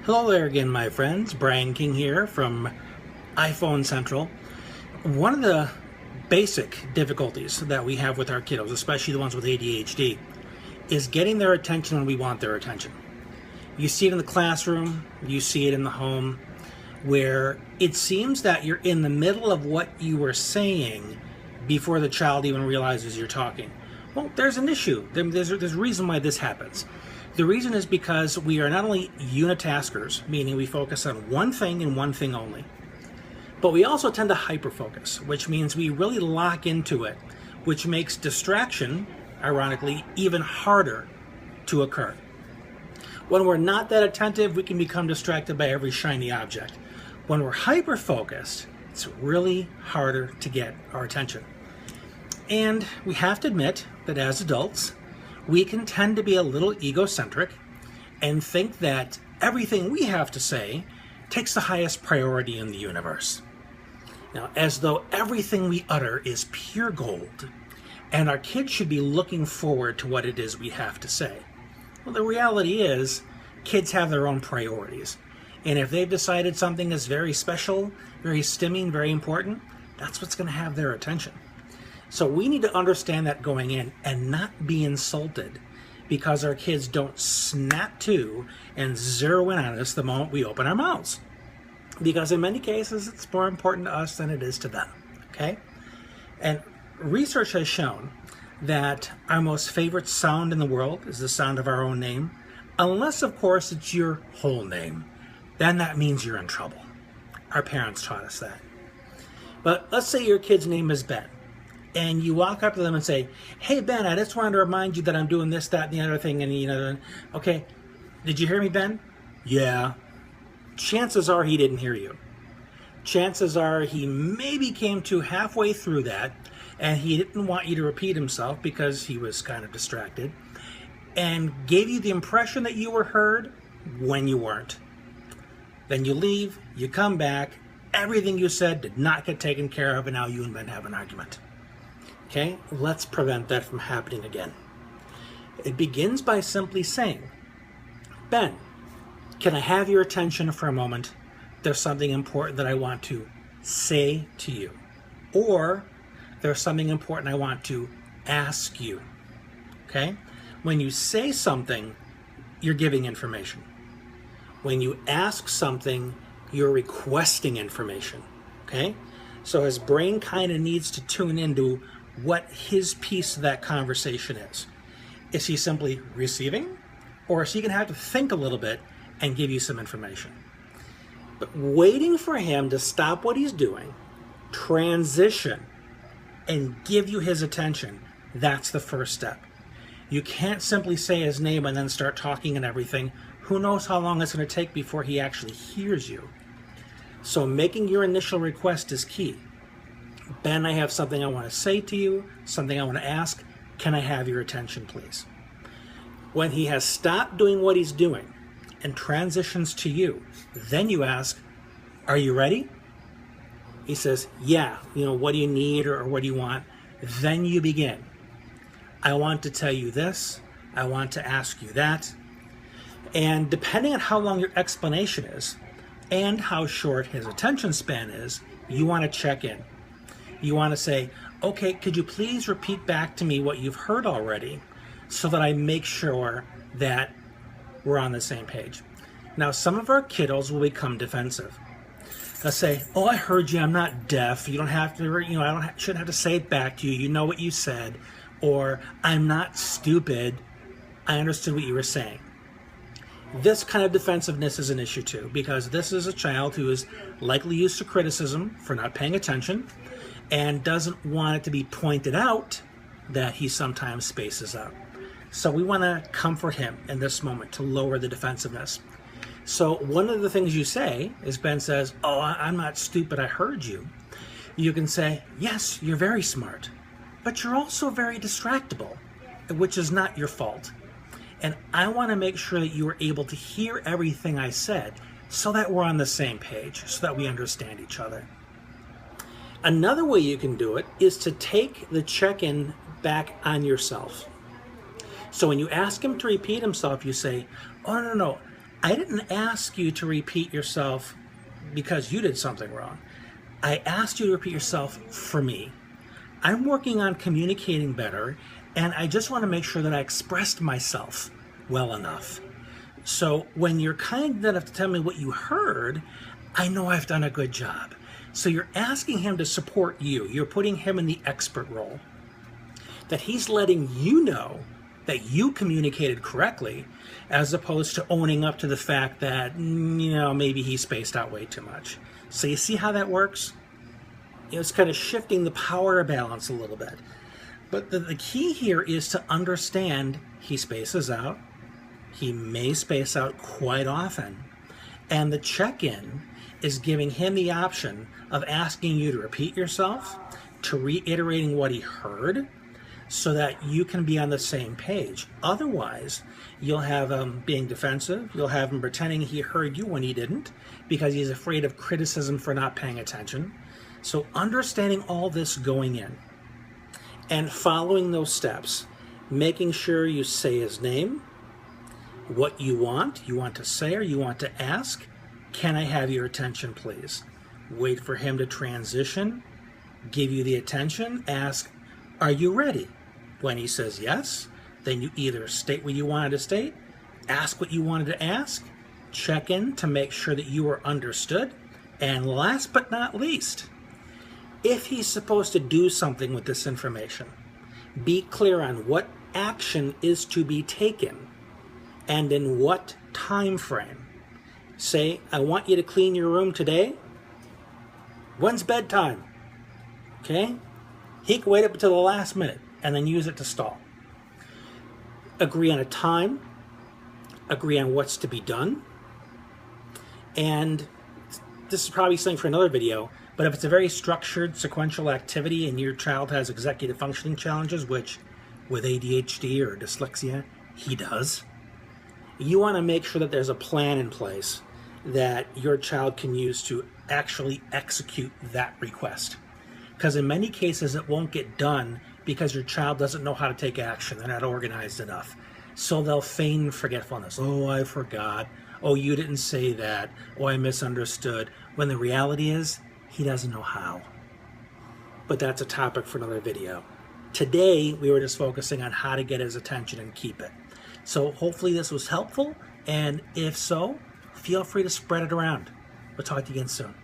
Hello there again, my friends. Brian King here from iPhone Central. One of the basic difficulties that we have with our kiddos, especially the ones with ADHD, is getting their attention when we want their attention. You see it in the classroom, you see it in the home, where it seems that you're in the middle of what you were saying before the child even realizes you're talking. Well, there's an issue. There's a reason why this happens. The reason is because we are not only unitaskers, meaning we focus on one thing and one thing only, but we also tend to hyperfocus, which means we really lock into it, which makes distraction, ironically, even harder to occur. When we're not that attentive, we can become distracted by every shiny object. When we're hyper-focused, it's really harder to get our attention. And we have to admit that as adults, we can tend to be a little egocentric and think that everything we have to say takes the highest priority in the universe. Now, as though everything we utter is pure gold, and our kids should be looking forward to what it is we have to say. Well, the reality is, kids have their own priorities. And if they've decided something is very special, very stimming, very important, that's what's going to have their attention. So we need to understand that going in and not be insulted because our kids don't snap to and zero in on us the moment we open our mouths. Because in many cases, it's more important to us than it is to them, okay? And research has shown that our most favorite sound in the world is the sound of our own name, unless, of course, it's your whole name. Then that means you're in trouble. Our parents taught us that. But let's say your kid's name is Ben, and you walk up to them and say, "Hey, Ben, I just wanted to remind you that I'm doing this, that, and the other thing," and okay, did you hear me, Ben? Yeah. Chances are he didn't hear you. Chances are he maybe came to halfway through that, and he didn't want you to repeat himself because he was kind of distracted, and gave you the impression that you were heard when you weren't. Then you leave, you come back, everything you said did not get taken care of, and now you and Ben have an argument. Okay, let's prevent that from happening again. It begins by simply saying, "Ben, can I have your attention for a moment? There's something important that I want to say to you." Or, "There's something important I want to ask you." Okay? When you say something, you're giving information. When you ask something, you're requesting information. Okay? So his brain kind of needs to tune into what his piece of that conversation is. Is he simply receiving? Or is he going to have to think a little bit and give you some information? But waiting for him to stop what he's doing, transition, and give you his attention, that's the first step. You can't simply say his name and then start talking and everything. Who knows how long it's going to take before he actually hears you? So making your initial request is key. "Ben, I have something I want to say to you, something I want to ask. Can I have your attention, please?" When he has stopped doing what he's doing and transitions to you, then you ask, "Are you ready?" He says, "Yeah, what do you need or what do you want?" Then you begin. "I want to tell you this. I want to ask you that." And depending on how long your explanation is and how short his attention span is, you want to check in. You want to say, "Okay, could you please repeat back to me what you've heard already so that I make sure that we're on the same page?" Now, some of our kiddos will become defensive. They'll say, "Oh, I heard you. I'm not deaf. You don't have to, shouldn't have to say it back to you. You know what you said." Or, "I'm not stupid. I understood what you were saying." This kind of defensiveness is an issue too, because this is a child who is likely used to criticism for not paying attention and doesn't want it to be pointed out that he sometimes spaces out. So we want to comfort him in this moment to lower the defensiveness. So one of the things you say is, Ben says, "Oh, I'm not stupid, I heard you." You can say, "Yes, you're very smart, but you're also very distractible, which is not your fault. And I want to make sure that you are able to hear everything I said so that we're on the same page, so that we understand each other." Another way you can do it is to take the check-in back on yourself. So when you ask him to repeat himself, you say, "Oh, no, I didn't ask you to repeat yourself because you did something wrong. I asked you to repeat yourself for me. I'm working on communicating better, and I just want to make sure that I expressed myself well enough. So when you're kind enough to tell me what you heard, I know I've done a good job. So you're asking him to support you. You're putting him in the expert role. That he's letting you know that you communicated correctly, as opposed to owning up to the fact that, maybe he spaced out way too much. So you see how that works? It's kind of shifting the power balance a little bit. But the key here is to understand he spaces out. He may space out quite often. And the check-in is giving him the option of asking you to repeat yourself, to reiterating what he heard, so that you can be on the same page. Otherwise, you'll have him being defensive. You'll have him pretending he heard you when he didn't, because he's afraid of criticism for not paying attention. So understanding all this going in and following those steps, making sure you say his name, what you want to say or you want to ask. Can I have your attention, please? Wait for him to transition, give you the attention, ask, are you ready? When he says yes, then you either state what you wanted to state, ask what you wanted to ask, check in to make sure that you are understood, and last but not least, if he's supposed to do something with this information, be clear on what action is to be taken and in what time frame. Say, I want you to clean your room today. When's bedtime? Okay? He can wait up until the last minute and then use it to stall. Agree on a time. Agree on what's to be done. And this is probably something for another video, but if it's a very structured, sequential activity and your child has executive functioning challenges, which with ADHD or dyslexia, he does, you want to make sure that there's a plan in place that your child can use to actually execute that request. Because in many cases, it won't get done because your child doesn't know how to take action. They're not organized enough. So they'll feign forgetfulness. Oh, I forgot. Oh, you didn't say that. Oh, I misunderstood. When the reality is, he doesn't know how. But that's a topic for another video. Today, we were just focusing on how to get his attention and keep it. So hopefully this was helpful. And if so, feel free to spread it around. We'll talk to you again soon.